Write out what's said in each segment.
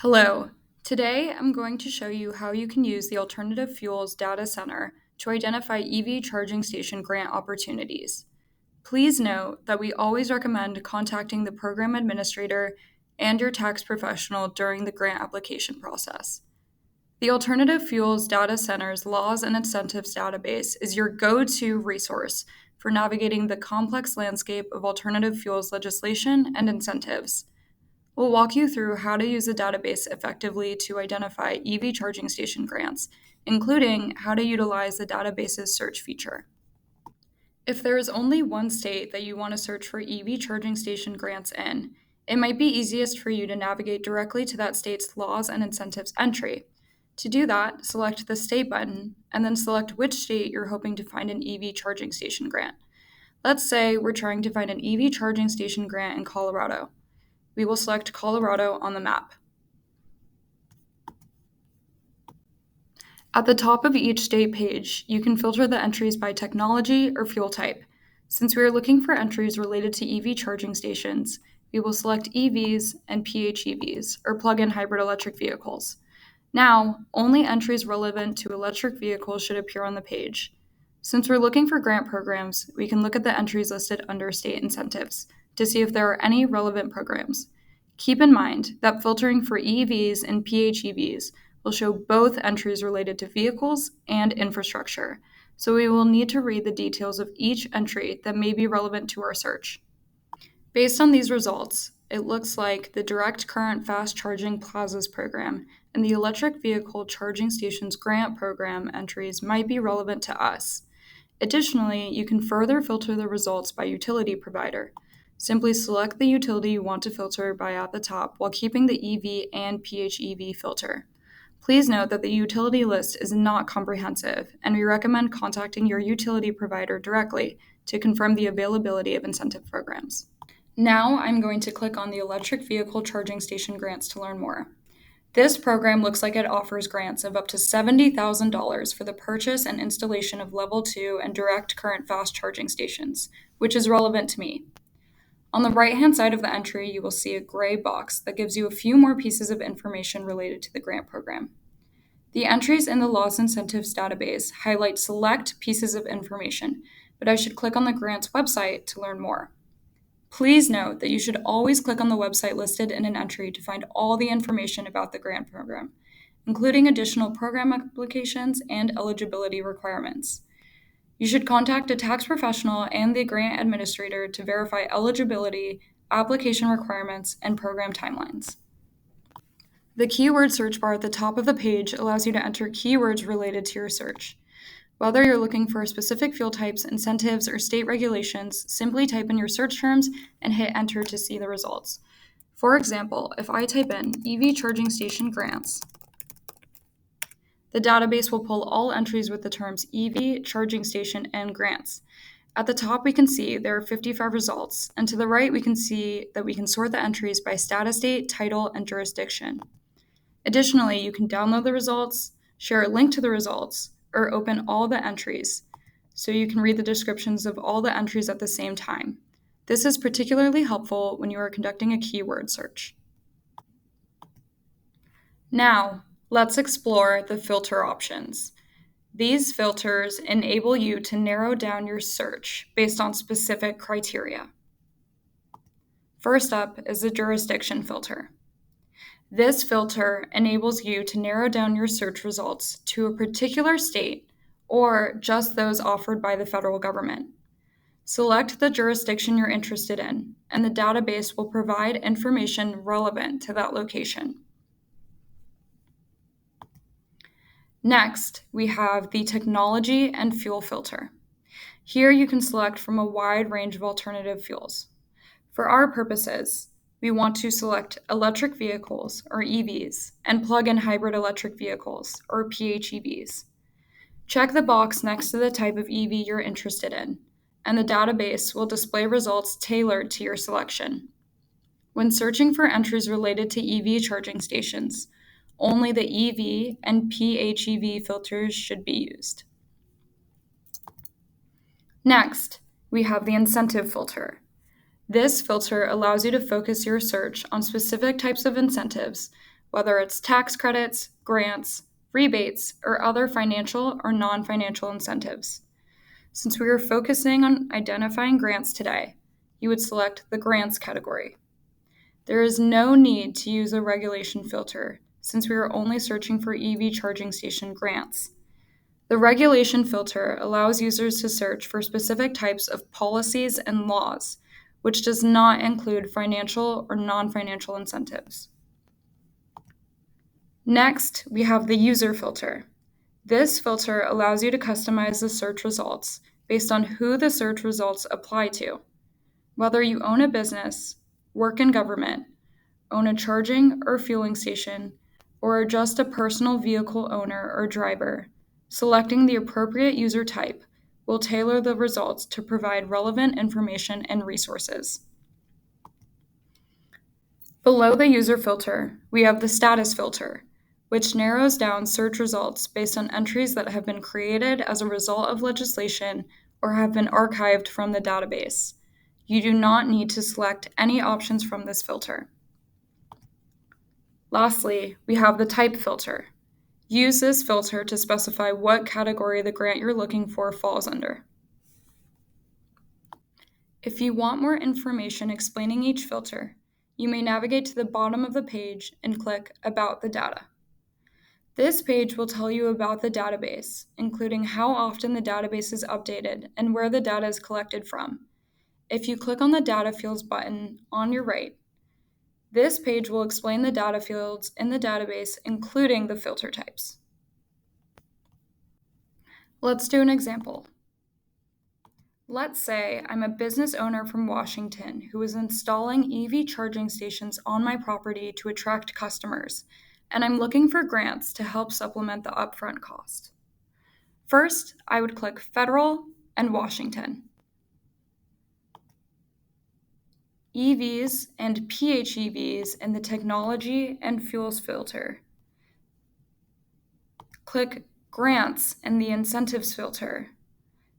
Hello. Today I'm going to show you how you can use the Alternative Fuels Data Center to identify EV charging station grant opportunities. Please note that we always recommend contacting the program administrator and your tax professional during the grant application process. The Alternative Fuels Data Center's Laws and Incentives database is your go-to resource for navigating the complex landscape of alternative fuels legislation and incentives. We'll walk you through how to use the database effectively to identify EV charging station grants, including how to utilize the database's search feature. If there is only one state that you want to search for EV charging station grants in, it might be easiest for you to navigate directly to that state's laws and incentives entry. To do that, select the state button and then select which state you're hoping to find an EV charging station grant. Let's say we're trying to find an EV charging station grant in Colorado. We will select Colorado on the map. At the top of each state page, you can filter the entries by technology or fuel type. Since we are looking for entries related to EV charging stations, we will select EVs and PHEVs, or plug-in hybrid electric vehicles. Now, only entries relevant to electric vehicles should appear on the page. Since we're looking for grant programs, we can look at the entries listed under state incentives to see if there are any relevant programs. Keep in mind that filtering for EVs and PHEVs will show both entries related to vehicles and infrastructure, so we will need to read the details of each entry that may be relevant to our search. Based on these results, it looks like the Direct Current Fast Charging Plazas program and the Electric Vehicle Charging Stations Grant Program entries might be relevant to us. Additionally, you can further filter the results by utility provider. Simply select the utility you want to filter by at the top while keeping the EV and PHEV filter. Please note that the utility list is not comprehensive, and we recommend contacting your utility provider directly to confirm the availability of incentive programs. Now I'm going to click on the Electric Vehicle Charging Station Grants to learn more. This program looks like it offers grants of up to $70,000 for the purchase and installation of Level 2 and direct current fast charging stations, which is relevant to me. On the right-hand side of the entry, you will see a gray box that gives you a few more pieces of information related to the grant program. The entries in the Laws Incentives database highlight select pieces of information, but I should click on the grant's website to learn more. Please note that you should always click on the website listed in an entry to find all the information about the grant program, including additional program applications and eligibility requirements. You should contact a tax professional and the grant administrator to verify eligibility, application requirements, and program timelines. The keyword search bar at the top of the page allows you to enter keywords related to your search. Whether you're looking for specific fuel types, incentives, or state regulations, simply type in your search terms and hit enter to see the results. For example, if I type in EV charging station grants, the database will pull all entries with the terms EV, charging station, and grants. At the top, we can see there are 55 results, and to the right, we can see that we can sort the entries by status date, title, and jurisdiction. Additionally, you can download the results, share a link to the results, or open all the entries, so you can read the descriptions of all the entries at the same time. This is particularly helpful when you are conducting a keyword search. Now, let's explore the filter options. These filters enable you to narrow down your search based on specific criteria. First up is the jurisdiction filter. This filter enables you to narrow down your search results to a particular state or just those offered by the federal government. Select the jurisdiction you're interested in, and the database will provide information relevant to that location. Next, we have the technology and fuel filter. Here you can select from a wide range of alternative fuels. For our purposes, we want to select electric vehicles, or EVs, and plug-in hybrid electric vehicles, or PHEVs. Check the box next to the type of EV you're interested in, and the database will display results tailored to your selection. When searching for entries related to EV charging stations, only the EV and PHEV filters should be used. Next, we have the incentive filter. This filter allows you to focus your search on specific types of incentives, whether it's tax credits, grants, rebates, or other financial or non-financial incentives. Since we are focusing on identifying grants today, you would select the grants category. There is no need to use a regulation filter since we are only searching for EV charging station grants. The regulation filter allows users to search for specific types of policies and laws, which does not include financial or non-financial incentives. Next, we have the user filter. This filter allows you to customize the search results based on who the search results apply to. Whether you own a business, work in government, own a charging or fueling station, or are just a personal vehicle owner or driver, selecting the appropriate user type will tailor the results to provide relevant information and resources. Below the user filter, we have the status filter, which narrows down search results based on entries that have been created as a result of legislation or have been archived from the database. You do not need to select any options from this filter. Lastly, we have the type filter. Use this filter to specify what category the grant you're looking for falls under. If you want more information explaining each filter, you may navigate to the bottom of the page and click About the Data. This page will tell you about the database, including how often the database is updated and where the data is collected from. If you click on the Data Fields button on your right, this page will explain the data fields in the database, including the filter types. Let's do an example. Let's say I'm a business owner from Washington who is installing EV charging stations on my property to attract customers, and I'm looking for grants to help supplement the upfront cost. First, I would click Federal and Washington. EVs and PHEVs in the Technology and Fuels filter. Click Grants in the Incentives filter.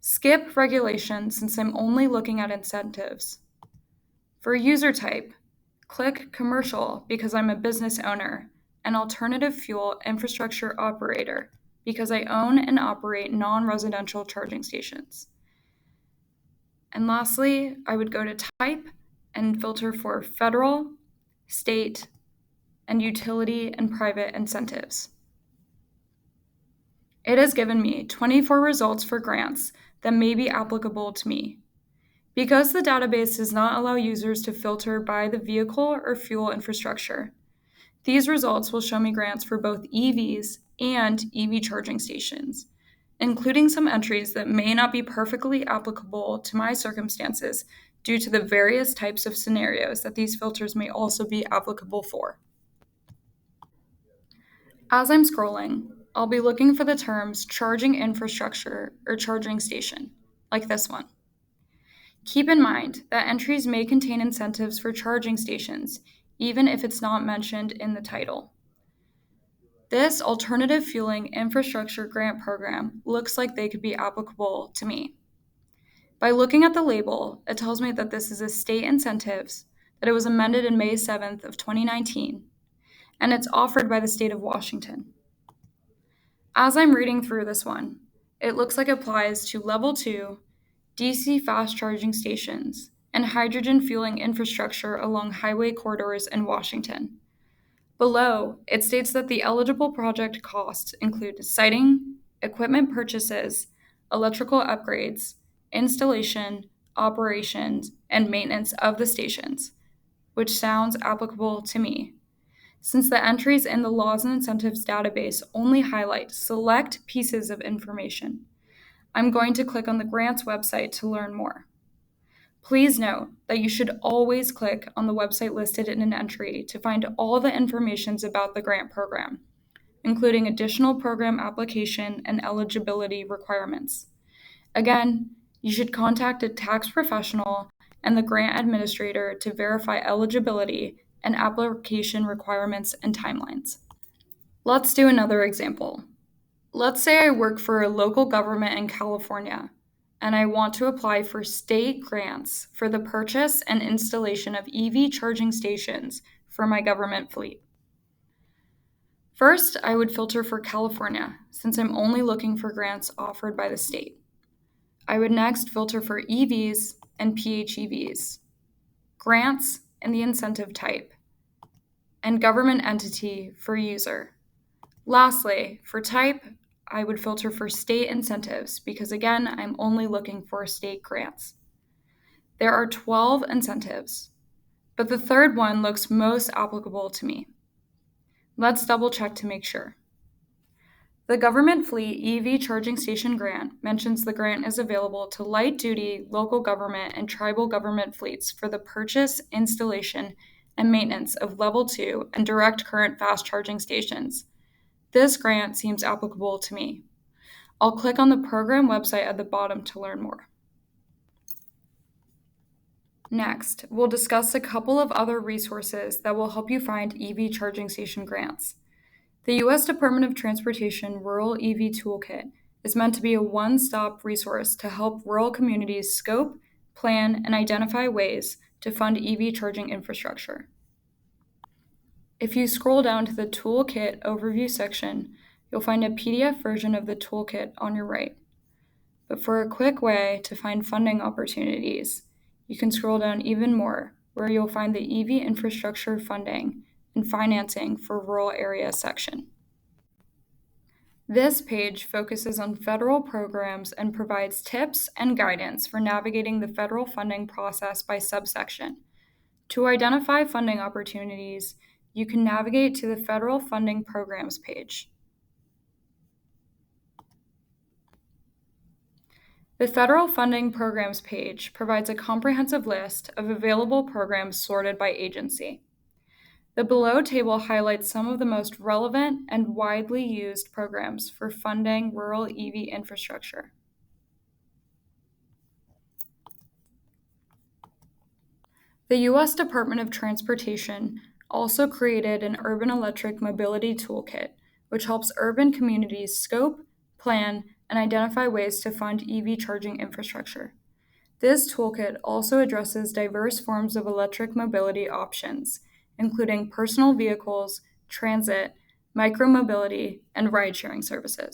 Skip Regulation since I'm only looking at incentives. For user type, click Commercial because I'm a business owner, and Alternative Fuel Infrastructure Operator because I own and operate non-residential charging stations. And lastly, I would go to Type and filter for federal, state, and utility and private incentives. It has given me 24 results for grants that may be applicable to me. Because the database does not allow users to filter by the vehicle or fuel infrastructure, these results will show me grants for both EVs and EV charging stations, including some entries that may not be perfectly applicable to my circumstances due to the various types of scenarios that these filters may also be applicable for. As I'm scrolling, I'll be looking for the terms charging infrastructure or charging station, like this one. Keep in mind that entries may contain incentives for charging stations, even if it's not mentioned in the title. This alternative fueling infrastructure grant program looks like they could be applicable to me. By looking at the label, it tells me that this is a state incentives, that it was amended in May 7th of 2019, and it's offered by the state of Washington. As I'm reading through this one, it looks like it applies to Level 2 DC fast charging stations and hydrogen fueling infrastructure along highway corridors in Washington. Below, it states that the eligible project costs include siting, equipment purchases, electrical upgrades, installation, operations, and maintenance of the stations, which sounds applicable to me. Since the entries in the Laws and Incentives database only highlight select pieces of information, I'm going to click on the grants website to learn more. Please note that you should always click on the website listed in an entry to find all the information about the grant program, including additional program application and eligibility requirements. Again, you should contact a tax professional and the grant administrator to verify eligibility and application requirements and timelines. Let's do another example. Let's say I work for a local government in California, and I want to apply for state grants for the purchase and installation of EV charging stations for my government fleet. First, I would filter for California, since I'm only looking for grants offered by the state. I would next filter for EVs and PHEVs, grants and the incentive type, and government entity for user. Lastly, for type, I would filter for state incentives because again, I'm only looking for state grants. There are 12 incentives, but the third one looks most applicable to me. Let's double check to make sure. The Government Fleet EV Charging Station Grant mentions the grant is available to light-duty, local government, and tribal government fleets for the purchase, installation, and maintenance of Level 2 and direct current fast charging stations. This grant seems applicable to me. I'll click on the program website at the bottom to learn more. Next, we'll discuss a couple of other resources that will help you find EV charging station grants. The U.S. Department of Transportation Rural EV Toolkit is meant to be a one-stop resource to help rural communities scope, plan, and identify ways to fund EV charging infrastructure. If you scroll down to the Toolkit Overview section, you'll find a PDF version of the toolkit on your right. But for a quick way to find funding opportunities, you can scroll down even more, where you'll find the EV infrastructure funding and financing for rural areas section. This page focuses on federal programs and provides tips and guidance for navigating the federal funding process by subsection. To identify funding opportunities, you can navigate to the Federal Funding Programs page. The Federal Funding Programs page provides a comprehensive list of available programs sorted by agency. The below table highlights some of the most relevant and widely used programs for funding rural EV infrastructure. The U.S. Department of Transportation also created an Urban Electric Mobility Toolkit, which helps urban communities scope, plan, and identify ways to fund EV charging infrastructure. This toolkit also addresses diverse forms of electric mobility options, including personal vehicles, transit, micromobility, and ride-sharing services.